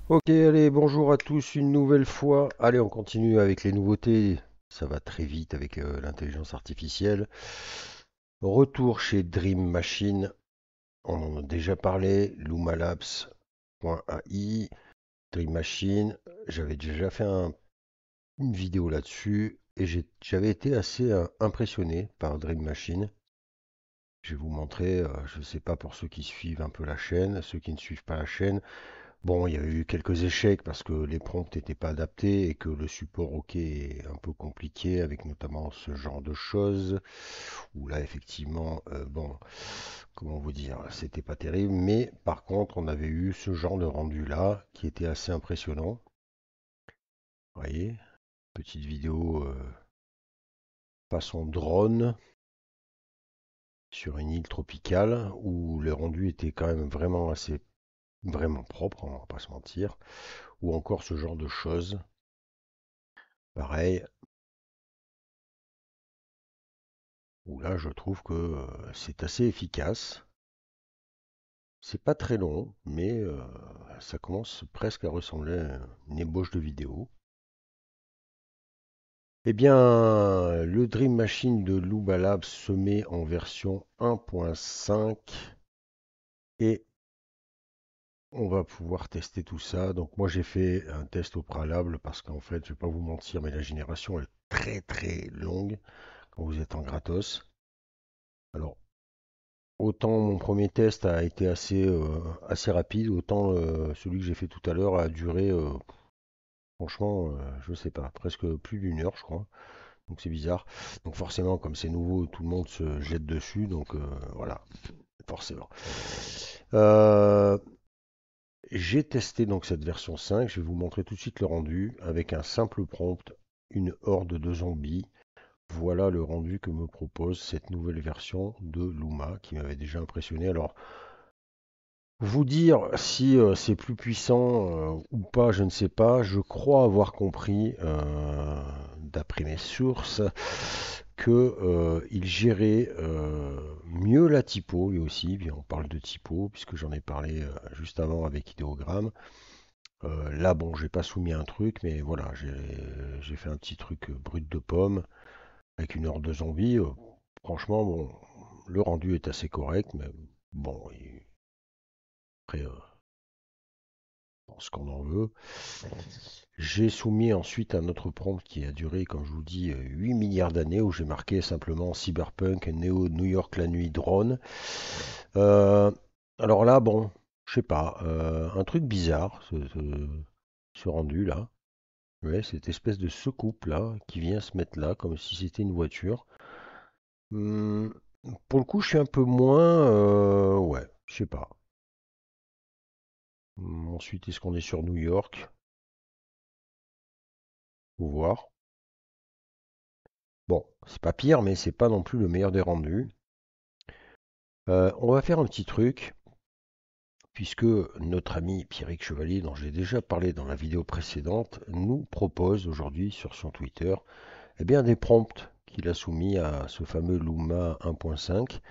Ok, allez, bonjour à tous une nouvelle fois. Allez, on continue avec les nouveautés. Ça va très vite avec l'intelligence artificielle. Retour chez Dream Machine. On en a déjà parlé. LumaLabs.ai. Dream Machine. J'avais déjà fait une vidéo là-dessus et j'avais été assez impressionné par Dream Machine. Je vais vous montrer, je ne sais pas pour ceux qui suivent un peu la chaîne, ceux qui ne suivent pas la chaîne. Bon, il y a eu quelques échecs parce que les prompts n'étaient pas adaptés et que le support OK est un peu compliqué avec notamment ce genre de choses où là effectivement, bon, comment vous dire, c'était pas terrible, mais par contre on avait eu ce genre de rendu là qui était assez impressionnant. Vous voyez, petite vidéo façon drone sur une île tropicale où le rendu était quand même vraiment assez vraiment propre, on va pas se mentir, ou encore ce genre de choses. Pareil, où là je trouve que c'est assez efficace. C'est pas très long, mais ça commence presque à ressembler à une ébauche de vidéo. Eh bien, le Dream Machine de Luba Labs se met en version 1.5 et on va pouvoir tester tout ça. Donc moi j'ai fait un test au préalable parce qu'en fait, je vais pas vous mentir, mais la génération est très très longue quand vous êtes en gratos. Alors autant mon premier test a été assez rapide, autant celui que j'ai fait tout à l'heure a duré, franchement, je sais pas, presque plus d'une heure, je crois. Donc c'est bizarre. Donc forcément, comme c'est nouveau, tout le monde se jette dessus. Donc voilà, forcément. Euh, j'ai testé donc cette version 5. Je vais vous montrer tout de suite le rendu avec un simple prompt, une horde de zombies. Voilà le rendu que me propose cette nouvelle version de Luma qui m'avait déjà impressionné. Alors, vous dire si c'est plus puissant ou pas, je ne sais pas. Je crois avoir compris, d'après mes sources, que il gérait mieux la typo, lui aussi. Bien, on parle de typo puisque j'en ai parlé juste avant avec Ideogram. Là, bon, j'ai pas soumis un truc, mais voilà, j'ai fait un petit truc brut de pomme avec une horde de zombies. Franchement, bon, le rendu est assez correct, mais bon, après, ce qu'on en veut. J'ai soumis ensuite un autre prompt qui a duré, comme je vous dis, 8 milliards d'années, où j'ai marqué simplement Cyberpunk, Neo, New York, la nuit, drone. Euh, alors là, bon, je sais pas, un truc bizarre, ce rendu là. Ouais, cette espèce de secoupe là, qui vient se mettre là, comme si c'était une voiture. Hum, pour le coup, je suis un peu moins, ouais, je sais pas. Ensuite, est-ce qu'on est sur New York? Faut voir. Bon, c'est pas pire, mais c'est pas non plus le meilleur des rendus. On va faire un petit truc, puisque notre ami Pierrick Chevalier, dont j'ai déjà parlé dans la vidéo précédente, nous propose aujourd'hui sur son Twitter, eh bien, des prompts qu'il a soumis à ce fameux Luma 1.5.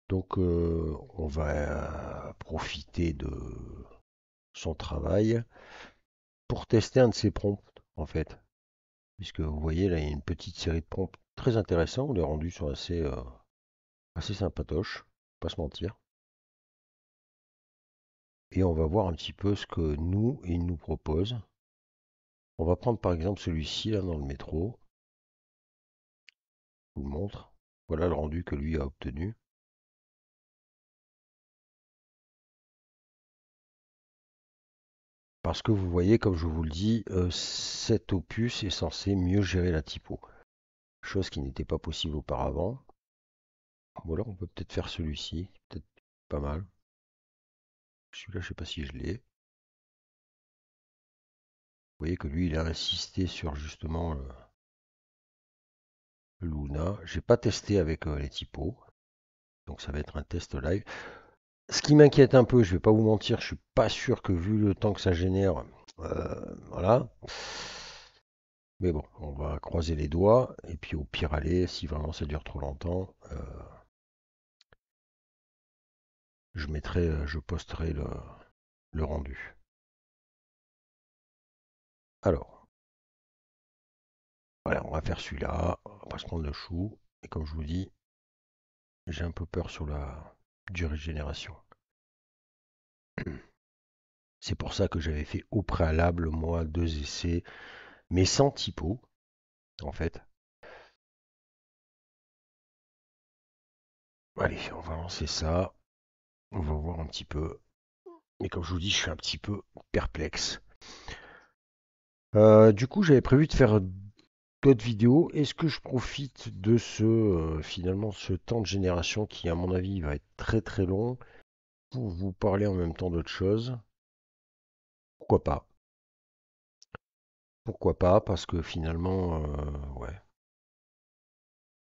Donc, on va profiter de son travail pour tester un de ces prompts, en fait. Puisque vous voyez, là, il y a une petite série de prompts très intéressants. Les rendus sont assez sympatoches, pas se mentir. Et on va voir un petit peu ce que nous, il nous propose. On va prendre par exemple celui-ci là dans le métro. Je vous le montre. Voilà le rendu que lui a obtenu. Parce que vous voyez, comme je vous le dis, cet opus est censé mieux gérer la typo. Chose qui n'était pas possible auparavant. Ou alors on peut peut-être faire celui-ci. Peut-être pas mal. Celui-là, je sais pas si je l'ai. Vous voyez que lui, il a insisté sur justement le Luna. J'ai pas testé avec les typos. Donc ça va être un test live. Ce qui m'inquiète un peu, je vais pas vous mentir, je suis pas sûr que vu le temps que ça génère, voilà. Mais bon, on va croiser les doigts et puis au pire aller, si vraiment ça dure trop longtemps, je posterai le rendu. Alors, voilà, on va faire celui-là. On va pas se prendre le chou. Et comme je vous dis, j'ai un peu peur sur la durée de génération. C'est pour ça que j'avais fait au préalable, moi, 2 essais, mais sans typo, en fait. Allez, on va lancer ça. On va voir un petit peu. Mais comme je vous dis, je suis un petit peu perplexe. Du coup, j'avais prévu de faire d'autres vidéos. Est-ce que je profite de finalement, ce temps de génération qui, à mon avis, va être très très long pour vous parler en même temps d'autre chose? Pourquoi pas? Pourquoi pas? Parce que finalement, ouais.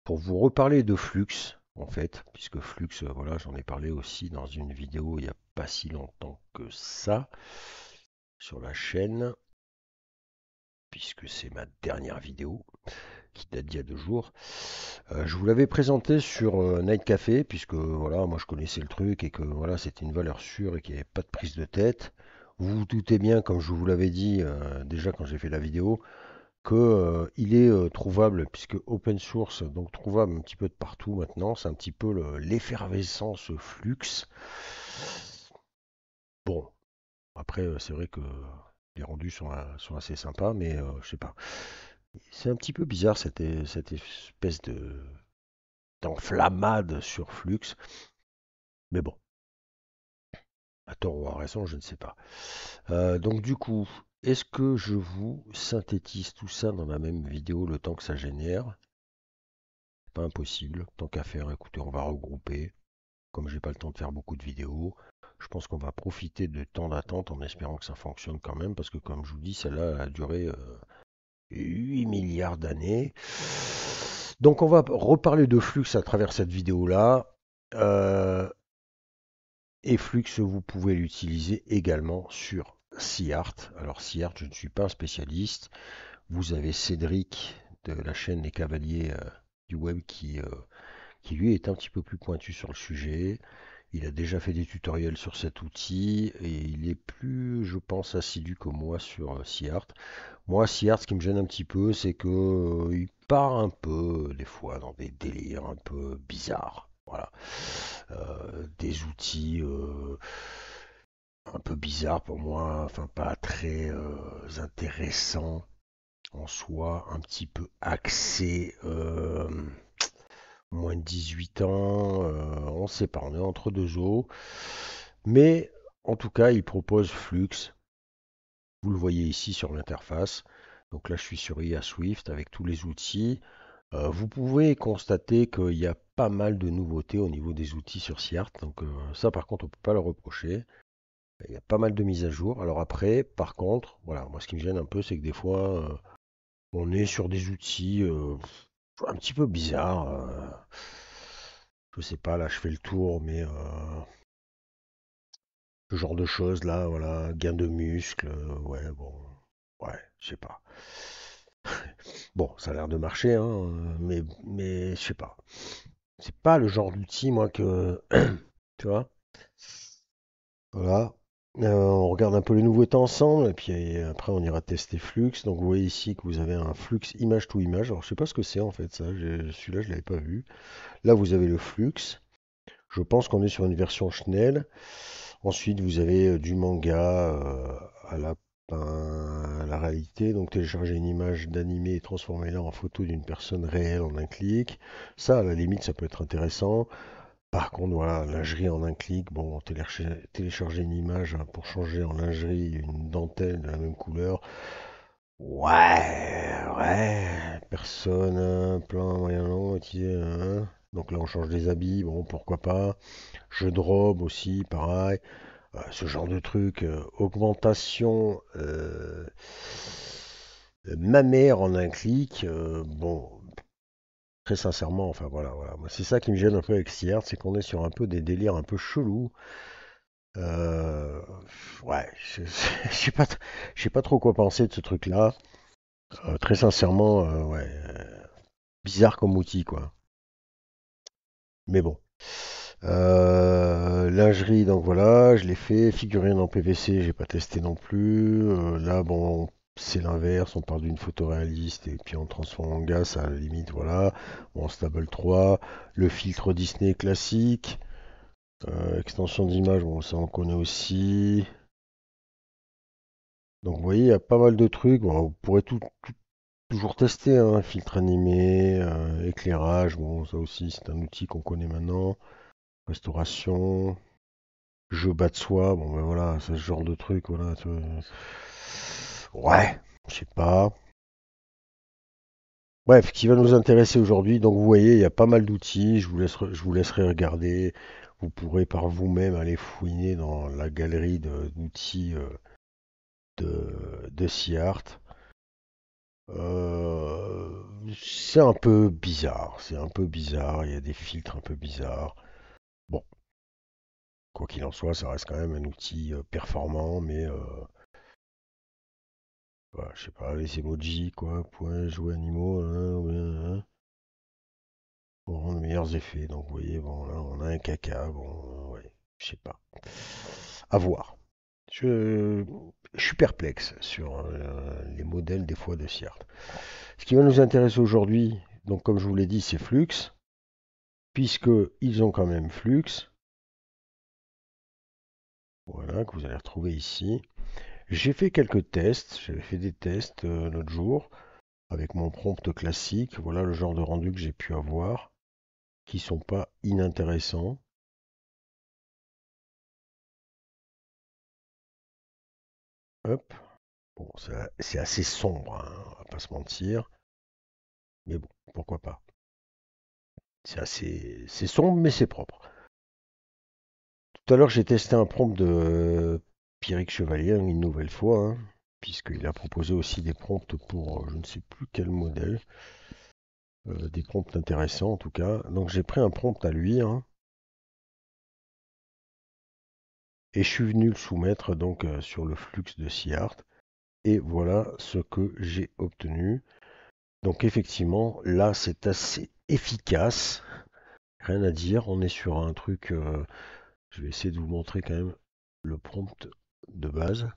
Pour vous reparler de Flux, en fait, puisque Flux, voilà, j'en ai parlé aussi dans une vidéo il n'y a pas si longtemps que ça sur la chaîne, puisque c'est ma dernière vidéo qui date d'il y a 2 jours. Je vous l'avais présenté sur Night Café, puisque voilà, moi je connaissais le truc et que voilà, c'était une valeur sûre et qu'il n'y avait pas de prise de tête. Vous vous doutez bien, comme je vous l'avais dit déjà quand j'ai fait la vidéo, que il est trouvable puisque open source, donc trouvable un petit peu de partout maintenant. C'est un petit peu l'effervescence Flux. Bon, après c'est vrai que les rendus sont assez sympas, mais je sais pas. C'est un petit peu bizarre cette espèce de d'enflammade sur Flux. Mais bon, à tort ou à raison, je ne sais pas. Donc du coup, est-ce que je vous synthétise tout ça dans la même vidéo le temps que ça génère? Pas impossible, tant qu'à faire, écoutez, on va regrouper. Comme j'ai pas le temps de faire beaucoup de vidéos, je pense qu'on va profiter de temps d'attente en espérant que ça fonctionne quand même, parce que comme je vous dis, celle-là a duré 8 milliards d'années. Donc on va reparler de Flux à travers cette vidéo-là. Euh, et Flux, vous pouvez l'utiliser également sur SeaArt. Alors SeaArt, je ne suis pas un spécialiste. Vous avez Cédric de la chaîne Les Cavaliers du Web qui lui est un petit peu plus pointu sur le sujet. Il a déjà fait des tutoriels sur cet outil et il est plus, je pense, assidu que moi sur SeaArt. Moi, SeaArt, ce qui me gêne un petit peu, c'est que il part un peu, des fois, dans des délires un peu bizarres. Voilà. Des outils un peu bizarres pour moi, enfin pas très intéressants en soi, un petit peu axés moins de 18 ans, on ne sait pas, on est entre deux eaux. Mais en tout cas, il propose Flux. Vous le voyez ici sur l'interface. Donc là, je suis sur IA Swift avec tous les outils. Vous pouvez constater qu'il y a pas mal de nouveautés au niveau des outils sur SeaArt. Donc ça, par contre, on ne peut pas le reprocher. Il y a pas mal de mises à jour. Alors après, par contre, voilà, moi, ce qui me gêne un peu, c'est que des fois, on est sur des outils un petit peu bizarres. Je sais pas, là, je fais le tour, mais ce genre de choses là, voilà, gain de muscle, ouais, bon, ouais, je sais pas. Bon, ça a l'air de marcher, hein, mais je sais pas. C'est pas le genre d'outil, moi, que, tu vois, voilà. On regarde un peu les nouveautés ensemble, et puis après on ira tester Flux. Donc vous voyez ici que vous avez un Flux image to image. Alors je sais pas ce que c'est en fait ça, celui-là je l'avais pas vu. Là vous avez le Flux. Je pense qu'on est sur une version Schnell. Ensuite, vous avez du manga à la réalité. Donc, télécharger une image d'animé et transformer-la en photo d'une personne réelle en un clic. Ça, à la limite, ça peut être intéressant. Par contre, voilà, lingerie en un clic. Bon, télécharger une image hein, pour changer en lingerie une dentelle de la même couleur. Ouais, ouais, personne, plein, moyen long, donc là, on change les habits, bon, pourquoi pas. Jeu de robe aussi, pareil. Ce genre de truc. Augmentation mammaire en un clic. Bon, très sincèrement, enfin voilà, voilà. Moi, c'est ça qui me gêne un peu avec Sears, c'est qu'on est sur un peu des délires un peu chelous. Euh, ouais, je sais pas, je sais pas trop quoi penser de ce truc-là. Très sincèrement, ouais, bizarre comme outil, quoi. Mais bon. Lingerie, donc voilà, je l'ai fait. Figurine en PVC, j'ai pas testé non plus. Là, bon, c'est l'inverse, on parle d'une photo réaliste et puis on transforme en gaz, à la limite, voilà. Bon, Stable 3, le filtre Disney classique, extension d'image, bon, ça on connaît aussi. Donc vous voyez, il y a pas mal de trucs. Bon, vous pourrez toujours tester, hein, filtre animé, éclairage, bon, ça aussi c'est un outil qu'on connaît maintenant. Restauration, jeu bas de soie, bon ben voilà, c'est ce genre de truc, voilà. Ouais, je sais pas. Bref, qui va nous intéresser aujourd'hui. Donc vous voyez, il y a pas mal d'outils. Je vous laisserai regarder. Vous pourrez par vous-même aller fouiner dans la galerie d'outils de SeaArt. C'est un peu bizarre. C'est un peu bizarre. Il y a des filtres un peu bizarres. Bon, quoi qu'il en soit, ça reste quand même un outil performant, mais voilà, je sais pas, les emojis, quoi, point, jouer animaux, pour rendre de meilleurs effets. Donc vous voyez, bon, là, on a un caca, bon, ouais, je sais pas. À voir. Je, je suis perplexe sur les modèles des fois de SeaArt. Ce qui va nous intéresser aujourd'hui, donc comme je vous l'ai dit, c'est Flux, puisque ils ont quand même Flux, voilà, que vous allez retrouver ici. J'ai fait quelques tests, j'avais fait des tests l'autre jour avec mon prompt classique. Voilà le genre de rendu que j'ai pu avoir, qui sont pas inintéressants. Hop, bon, c'est assez sombre, hein, on va pas se mentir, mais bon, pourquoi pas. C'est sombre, mais c'est propre. Tout à l'heure, j'ai testé un prompt de Pierrick Chevalier une nouvelle fois, hein, puisqu'il a proposé aussi des prompts pour je ne sais plus quel modèle, des prompts intéressants en tout cas. Donc j'ai pris un prompt à lui, hein, et je suis venu le soumettre donc sur le flux de SeaArt. Et voilà ce que j'ai obtenu. Donc effectivement, là c'est assez efficace. Rien à dire. On est sur un truc. Je vais essayer de vous montrer quand même le prompt de base.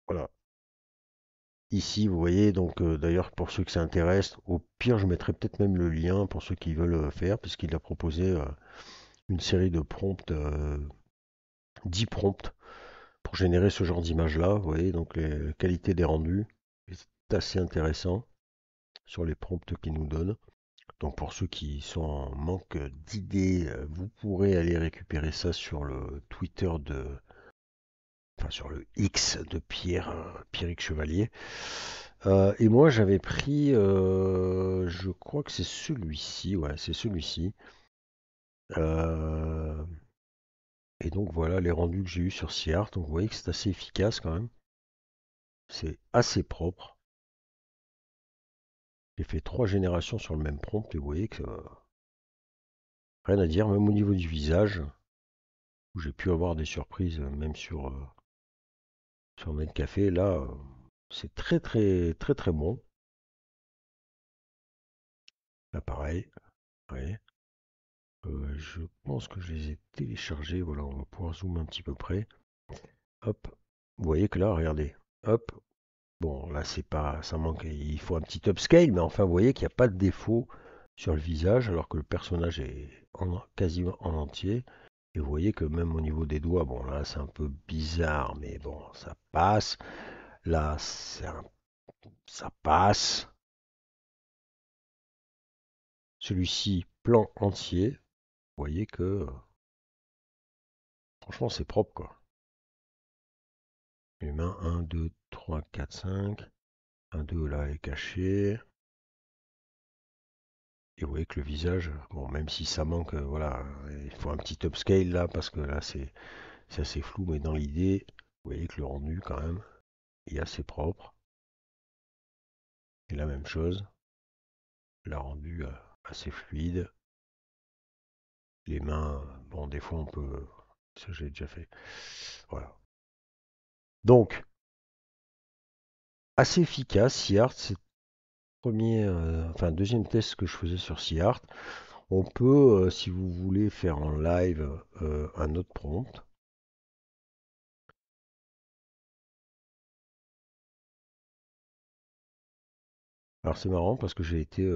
Voilà. Ici, vous voyez, donc d'ailleurs pour ceux que ça intéresse, au pire je mettrai peut-être même le lien pour ceux qui veulent faire, puisqu'il a proposé une série de prompts, 10 prompts pour générer ce genre d'image-là. Vous voyez, donc les qualités des rendus, c'est assez intéressant sur les prompts qu'il nous donne. Donc pour ceux qui sont en manque d'idées, vous pourrez aller récupérer ça sur le Twitter enfin sur le X de Pierrick Chevalier. Et moi j'avais pris, je crois que c'est celui-ci, ouais, c'est celui-ci. Euh, et donc voilà les rendus que j'ai eu sur SeaArt. Donc vous voyez que c'est assez efficace quand même. C'est assez propre. J'ai fait 3 générations sur le même prompt et vous voyez que rien à dire, même au niveau du visage, où j'ai pu avoir des surprises, même sur Netcafé. Là, c'est très très très très bon. Là, pareil. Ouais. Je pense que je les ai téléchargés. Voilà, on va pouvoir zoomer un petit peu près. Hop. Vous voyez que là, regardez. Hop. Bon, là, c'est pas, ça manque. Il faut un petit upscale, mais enfin, vous voyez qu'il n'y a pas de défaut sur le visage, alors que le personnage est quasiment en entier. Et vous voyez que même au niveau des doigts, bon, là, c'est un peu bizarre, mais bon, ça passe. Là, ça passe. Celui-ci, plan entier. Vous voyez que, franchement, c'est propre, quoi. Les mains, 1, 2, 3, 4, 5. 1, 2, là, elle est cachée. Et vous voyez que le visage, bon, même si ça manque, voilà, il faut un petit upscale là, parce que là, c'est assez flou, mais dans l'idée, vous voyez que le rendu, quand même, est assez propre. Et la même chose, le rendu assez fluide. Les mains, bon, des fois, on peut. Ça, j'ai déjà fait. Voilà. Donc, assez efficace, SeaArt, enfin deuxième test que je faisais sur SeaArt. On peut, si vous voulez, faire en live un autre prompt. Alors c'est marrant parce que j'ai été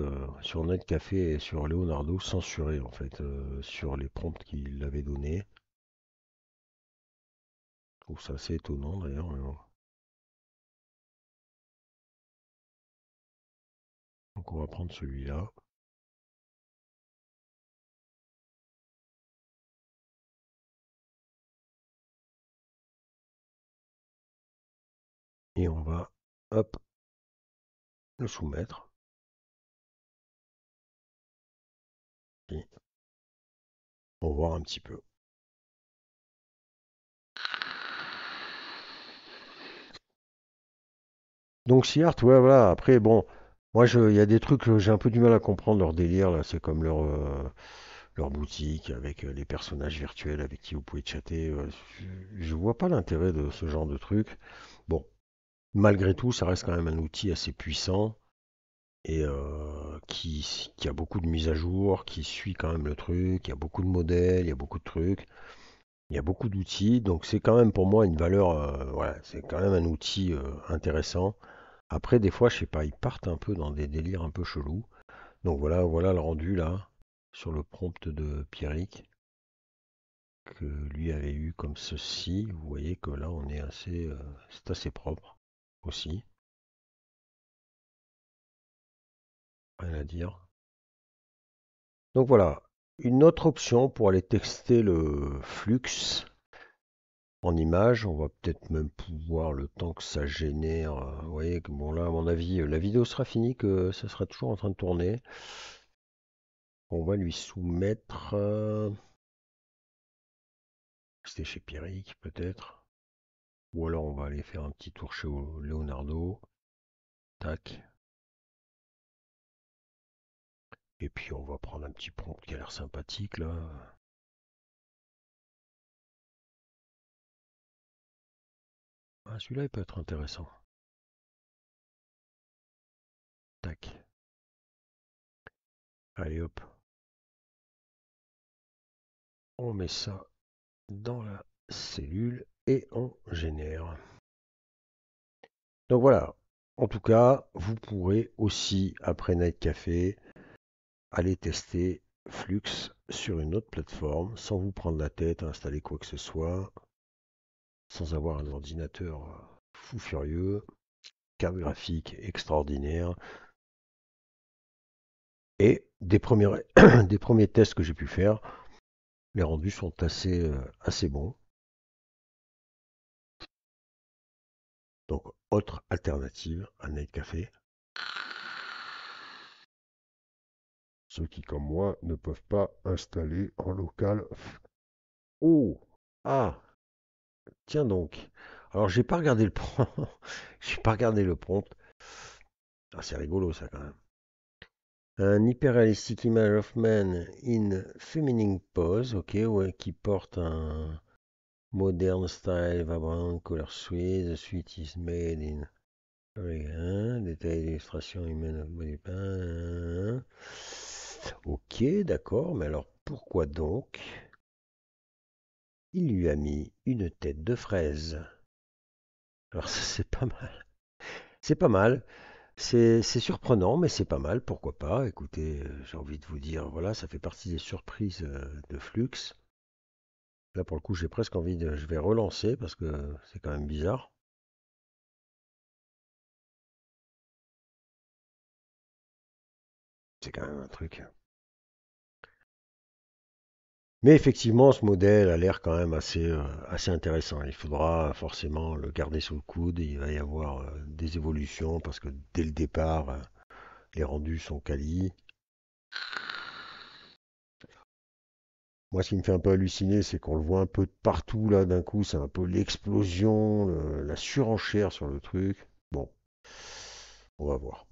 sur Netcafé et sur Leonardo censuré en fait sur les prompts qu'il avait donnés. Je trouve ça assez étonnant d'ailleurs, mais bon. Donc on va prendre celui-là et on va hop le soumettre. Et on va voir un petit peu. Donc SeaArt, ouais voilà, après bon, moi il y a des trucs j'ai un peu du mal à comprendre leur délire là, c'est comme leur boutique avec les personnages virtuels avec qui vous pouvez chatter. Je vois pas l'intérêt de ce genre de truc. Bon, malgré tout, ça reste quand même un outil assez puissant et qui a beaucoup de mises à jour, qui suit quand même le truc. Il y a beaucoup de modèles, il y a beaucoup de trucs, il y a beaucoup d'outils. Donc c'est quand même pour moi une valeur. Voilà, c'est quand même un outil intéressant. Après, des fois, je sais pas, ils partent un peu dans des délires un peu chelous. Donc voilà, voilà le rendu là sur le prompt de Pierrick que lui avait eu comme ceci. Vous voyez que là, on est assez, c'est assez propre aussi, rien à dire. Donc voilà, une autre option pour aller texter le flux en image. On va peut-être même pouvoir, le temps que ça génère. Vous voyez que bon là, à mon avis, la vidéo sera finie, que ça sera toujours en train de tourner. On va lui soumettre. C'était chez Pierrick peut-être. Ou alors on va aller faire un petit tour chez Leonardo. Tac. Et puis on va prendre un petit prompt qui a l'air sympathique là. Ah, celui-là il peut être intéressant. Tac. Allez hop. On met ça dans la cellule et on génère. Donc voilà. En tout cas, vous pourrez aussi, après Night Café, aller tester Flux sur une autre plateforme sans vous prendre la tête à installer quoi que ce soit, sans avoir un ordinateur fou furieux, carte graphique extraordinaire. Et des premiers, des premiers tests que j'ai pu faire, les rendus sont assez bons. Donc, autre alternative à Night Café. Ceux qui, comme moi, ne peuvent pas installer en local. Oh! Ah! Tiens donc. Alors, j'ai pas regardé le prompt. J'ai pas regardé le prompt. Ah, c'est rigolo ça quand même. Un hyper-réalistic image of man in feminine pose, ok, ouais, qui porte un modern style, vibrant, color suite. The suite is made in détail d'illustration humaine of body paint. Ok, d'accord, mais alors pourquoi donc il lui a mis une tête de fraise? Alors ça, c'est pas mal. C'est pas mal. C'est surprenant, mais c'est pas mal. Pourquoi pas? Écoutez, j'ai envie de vous dire, voilà, ça fait partie des surprises de Flux. Là, pour le coup, j'ai presque envie de. Je vais relancer parce que c'est quand même bizarre. C'est quand même un truc. Mais effectivement, ce modèle a l'air quand même assez intéressant. Il faudra forcément le garder sous le coude. Il va y avoir des évolutions parce que dès le départ, les rendus sont quali. Moi, ce qui me fait un peu halluciner, c'est qu'on le voit un peu de partout là d'un coup. C'est un peu l'explosion, la surenchère sur le truc. Bon, on va voir.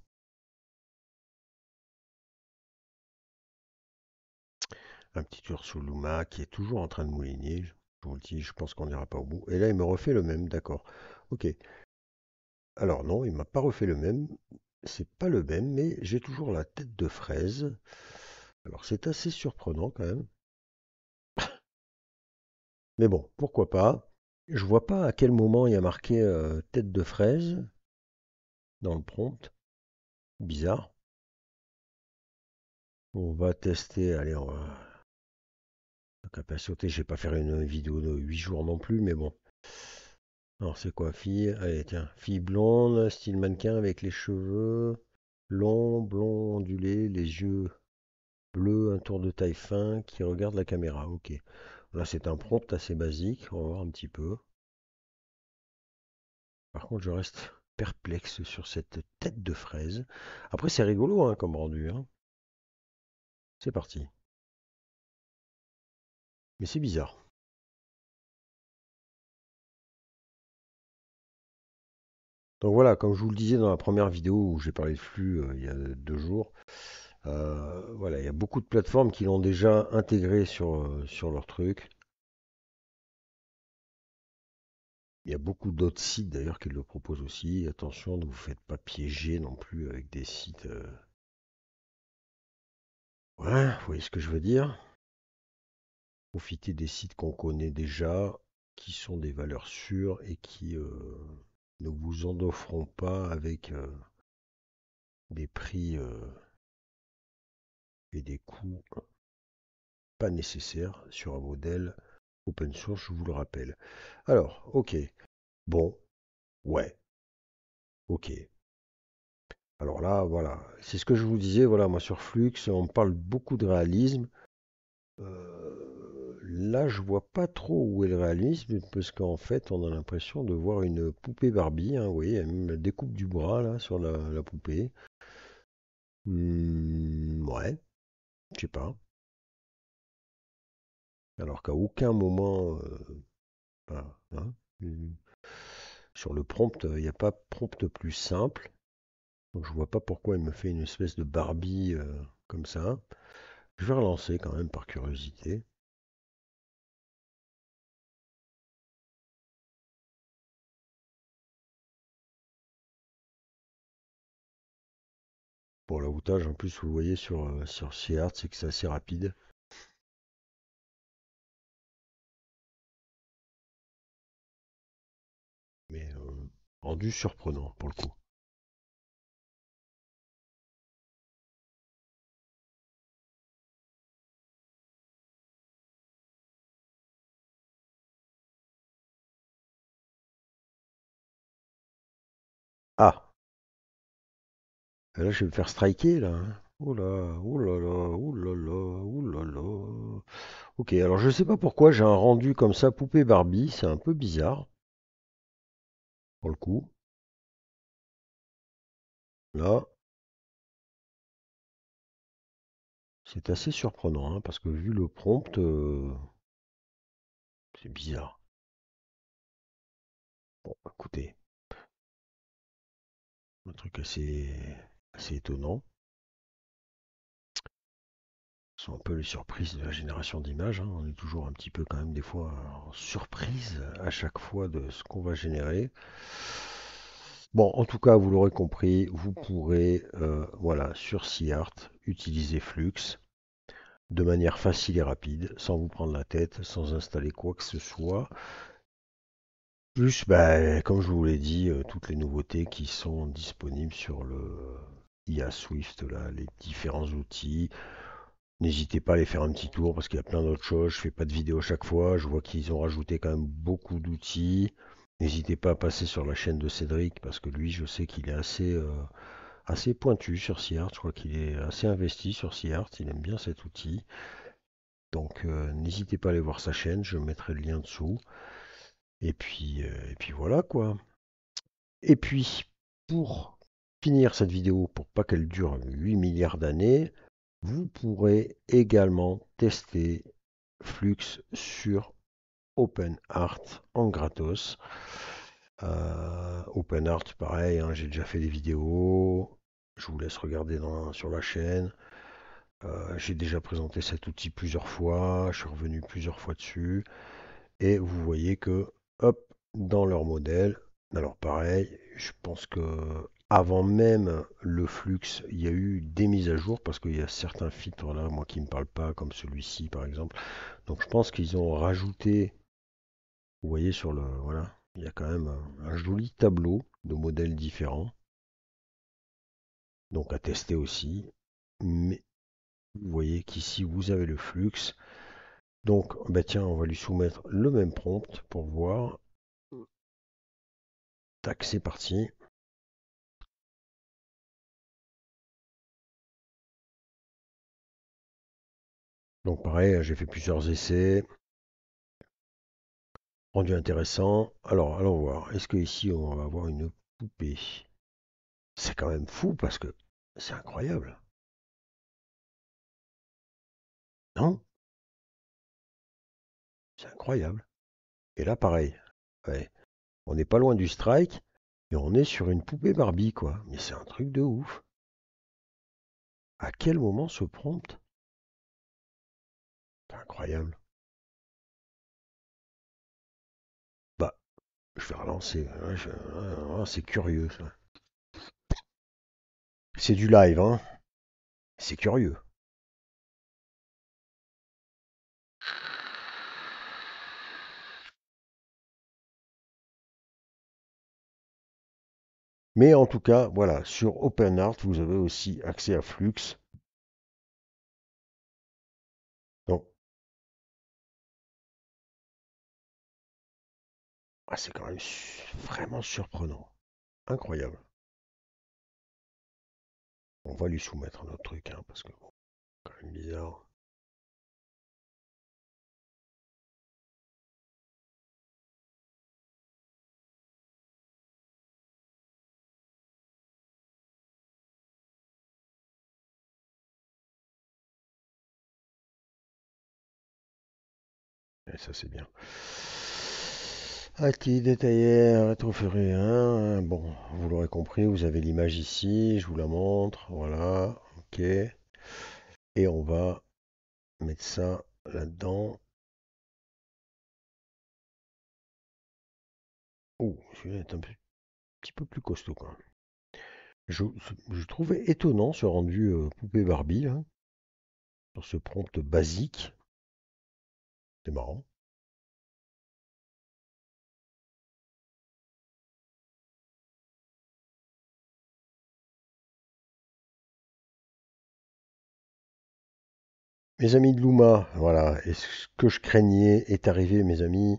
Un petit tour sur Luma qui est toujours en train de mouliner. Je vous le dis, je pense qu'on n'ira pas au bout. Et là, il me refait le même, d'accord. Ok. Alors non, il m'a pas refait le même. c'est pas le même, mais j'ai toujours la tête de fraise. Alors c'est assez surprenant quand même. Mais bon, pourquoi pas. Je vois pas à quel moment il y a marqué tête de fraise dans le prompt. Bizarre. On va tester. Allez, on va. Donc à patienter, je vais pas faire une vidéo de 8 jours non plus, mais bon. Alors c'est quoi, fille? Allez, tiens, fille blonde, style mannequin avec les cheveux longs, blonds, ondulés, les yeux bleus, un tour de taille fin, qui regarde la caméra. Ok. Là, c'est un prompt assez basique. On va voir un petit peu. Par contre, je reste perplexe sur cette tête de fraise. Après, c'est rigolo hein, comme rendu, hein. C'est parti. Mais c'est bizarre. Donc voilà, comme je vous le disais dans la première vidéo où j'ai parlé de flux il y a 2 jours, voilà, il y a beaucoup de plateformes qui l'ont déjà intégré sur leur truc. Il y a beaucoup d'autres sites d'ailleurs qui le proposent aussi. Attention, ne vous faites pas piéger non plus avec des sites. Ouais, vous voyez ce que je veux dire? Profitez des sites qu'on connaît déjà, qui sont des valeurs sûres et qui ne vous en offront pas avec des prix et des coûts pas nécessaires sur un modèle open source, je vous le rappelle. Alors, ok, bon, ouais, ok. Alors là, voilà, c'est ce que je vous disais, voilà, moi sur Flux, on me parle beaucoup de réalisme. Là, je vois pas trop où est le réalisme, parce qu'en fait, on a l'impression de voir une poupée Barbie, hein, vous voyez, il y a même la découpe du bras, là, sur la poupée. Ouais, je sais pas. Alors qu'à aucun moment, voilà, hein, sur le prompt, il n'y a pas prompt plus simple. Donc je vois pas pourquoi il me fait une espèce de Barbie comme ça. Je vais relancer quand même par curiosité. Pour l'avantage, en plus, vous voyez sur Seart, c'est que c'est assez rapide. Mais rendu surprenant pour le coup. Ah, là je vais me faire striker là, hein. Oh là, oh là là, oh là là, oh là là. Ok, alors je sais pas pourquoi j'ai un rendu comme ça, poupée Barbie, c'est un peu bizarre pour le coup. Là, c'est assez surprenant, hein, parce que vu le prompt, c'est bizarre. Bon, écoutez, un truc assez étonnant. Ce sont un peu les surprises de la génération d'images, hein. On est toujours un petit peu quand même des fois en surprise à chaque fois de ce qu'on va générer. Bon, en tout cas, vous l'aurez compris, vous pourrez, voilà, sur SeaArt, utiliser Flux de manière facile et rapide, sans vous prendre la tête, sans installer quoi que ce soit. Plus, bah, comme je vous l'ai dit, toutes les nouveautés qui sont disponibles sur le IA Swift, là, les différents outils. N'hésitez pas à aller faire un petit tour parce qu'il y a plein d'autres choses. Je fais pas de vidéo chaque fois. Je vois qu'ils ont rajouté quand même beaucoup d'outils. N'hésitez pas à passer sur la chaîne de Cédric parce que lui, je sais qu'il est assez pointu sur SeaArt. Je crois qu'il est assez investi sur SeaArt. Il aime bien cet outil. Donc n'hésitez pas à aller voir sa chaîne. Je mettrai le lien dessous. Et puis voilà quoi. Et puis pour finir cette vidéo, pour pas qu'elle dure 8 milliards d'années, vous pourrez également tester Flux sur OpenArt en gratos. OpenArt, pareil, hein, j'ai déjà fait des vidéos. Je vous laisse regarder sur la chaîne. J'ai déjà présenté cet outil plusieurs fois. Je suis revenu plusieurs fois dessus. Et vous voyez que, hop, dans leur modèle. Alors pareil, je pense que avant même le Flux, il y a eu des mises à jour parce qu'il y a certains filtres là, moi qui me parlent pas, comme celui-ci par exemple. Donc je pense qu'ils ont rajouté, vous voyez sur le, voilà, il y a quand même un joli tableau de modèles différents, donc à tester aussi. Mais vous voyez qu'ici vous avez le Flux. Donc, bah tiens, on va lui soumettre le même prompt pour voir. Tac, c'est parti. Donc pareil, j'ai fait plusieurs essais. Rendu intéressant. Alors, allons voir. Est-ce que ici on va avoir une poupée? C'est quand même fou parce que c'est incroyable. Non? C'est incroyable. Et là, pareil. Ouais. On n'est pas loin du strike et on est sur une poupée Barbie, quoi. Mais c'est un truc de ouf. À quel moment ce prompt? C'est incroyable. Bah, je vais relancer. Ouais, c'est curieux, ça. C'est du live, hein. C'est curieux. Mais en tout cas, voilà, sur OpenArt, vous avez aussi accès à Flux. Donc, ah, c'est quand même vraiment surprenant. Incroyable. On va lui soumettre un autre truc, hein, parce que bon, quand même bizarre. Et ça, c'est bien. Actif, détaillé, rétroféré. Hein. Bon, vous l'aurez compris, vous avez l'image ici. Je vous la montre. Voilà. OK. Et on va mettre ça là-dedans. Oh, celui-là est un petit peu plus costaud quand même. Je, je trouvais étonnant ce rendu poupée Barbie, là, sur ce prompt basique. C'est marrant. Mes amis de Luma, voilà. Et ce que je craignais est arrivé, mes amis.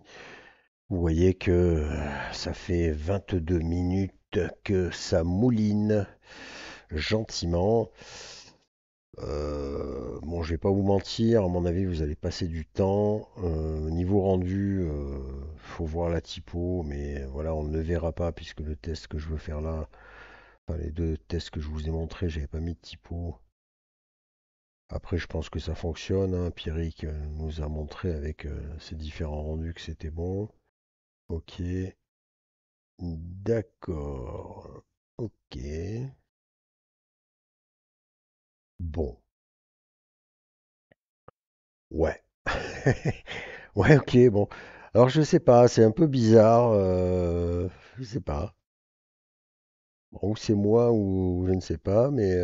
Vous voyez que ça fait 22 minutes que ça mouline gentiment. Bon, je vais pas vous mentir, à mon avis, vous allez passer du temps. Niveau rendu, faut voir la typo, mais voilà, on ne le verra pas puisque le test que je veux faire là, enfin les deux tests que je vous ai montrés, j'avais pas mis de typo. Après, je pense que ça fonctionne, hein. Pierrick nous a montré avec ses différents rendus que c'était bon. Ok, d'accord. Ok. Bon. Ouais. Ouais, ok, bon. Alors, je sais pas, c'est un peu bizarre. Je sais pas. Bon, ou c'est moi ou je ne sais pas, mais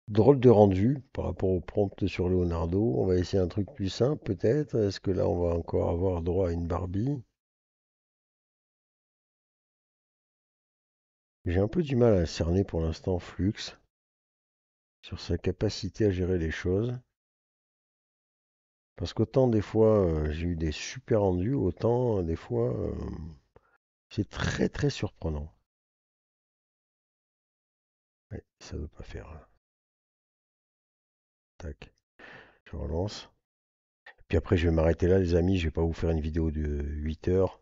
drôle de rendu par rapport au prompt sur Leonardo. On va essayer un truc plus simple, peut-être. Est-ce que là, on va encore avoir droit à une Barbie? J'ai un peu du mal à cerner pour l'instant Flux sur sa capacité à gérer les choses. Parce qu'autant des fois j'ai eu des super rendus, autant des fois c'est très très surprenant. Ouais, ça veut pas faire. Là. Tac, je relance. Puis après je vais m'arrêter là les amis, je vais pas vous faire une vidéo de 8 heures.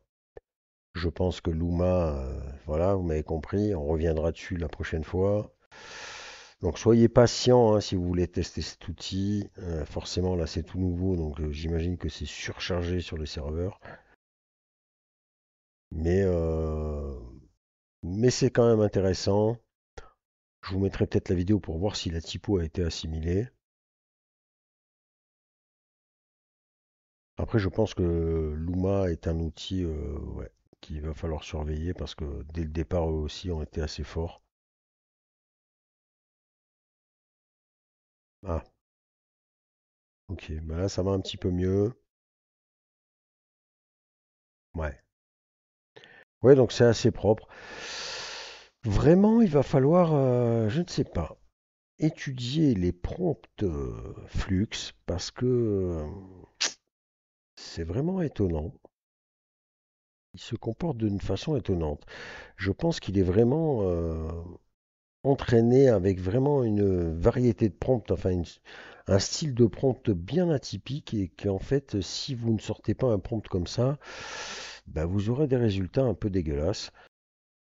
Je pense que Luma, voilà, vous m'avez compris, on reviendra dessus la prochaine fois. Donc soyez patient hein, si vous voulez tester cet outil. Forcément là c'est tout nouveau, donc j'imagine que c'est surchargé sur le serveur. Mais, euh, mais c'est quand même intéressant. Je vous mettrai peut-être la vidéo pour voir si la typo a été assimilée. Après, je pense que Luma est un outil ouais, qu'il va falloir surveiller parce que dès le départ, eux aussi ont été assez forts. Ah, ok, bah là ça va un petit peu mieux. Ouais. Ouais, donc c'est assez propre. Vraiment, il va falloir, je ne sais pas, étudier les prompts Flux parce que c'est vraiment étonnant. Il se comporte d'une façon étonnante. Je pense qu'il est vraiment entraîné avec vraiment une variété de prompts, enfin un style de prompt bien atypique et qu'en fait, si vous ne sortez pas un prompt comme ça, bah, vous aurez des résultats un peu dégueulasses.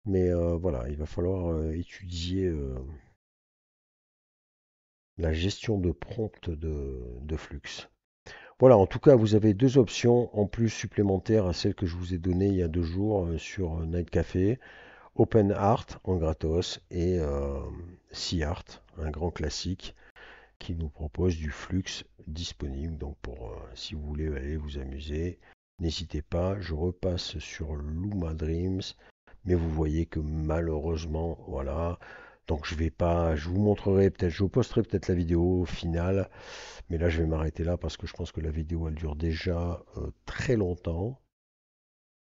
Mais voilà, il va falloir étudier la gestion de prompt de Flux. Voilà, en tout cas, vous avez deux options en plus supplémentaires à celles que je vous ai données il y a 2 jours sur Night Café. OpenArt en gratos et SeaArt, un grand classique qui nous propose du flux disponible. Donc pour si vous voulez aller vous amuser, n'hésitez pas. Je repasse sur Luma Dreams, mais vous voyez que malheureusement, voilà. Donc je vais pas, je vous montrerai peut-être, je vous posterai peut-être la vidéo finale, mais là je vais m'arrêter là parce que je pense que la vidéo elle dure déjà très longtemps.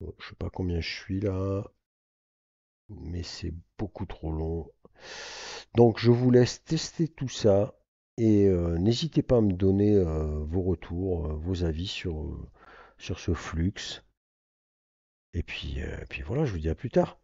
Je sais pas combien je suis là, mais c'est beaucoup trop long. Donc je vous laisse tester tout ça et n'hésitez pas à me donner vos retours, vos avis sur ce flux. Et puis voilà, je vous dis à plus tard.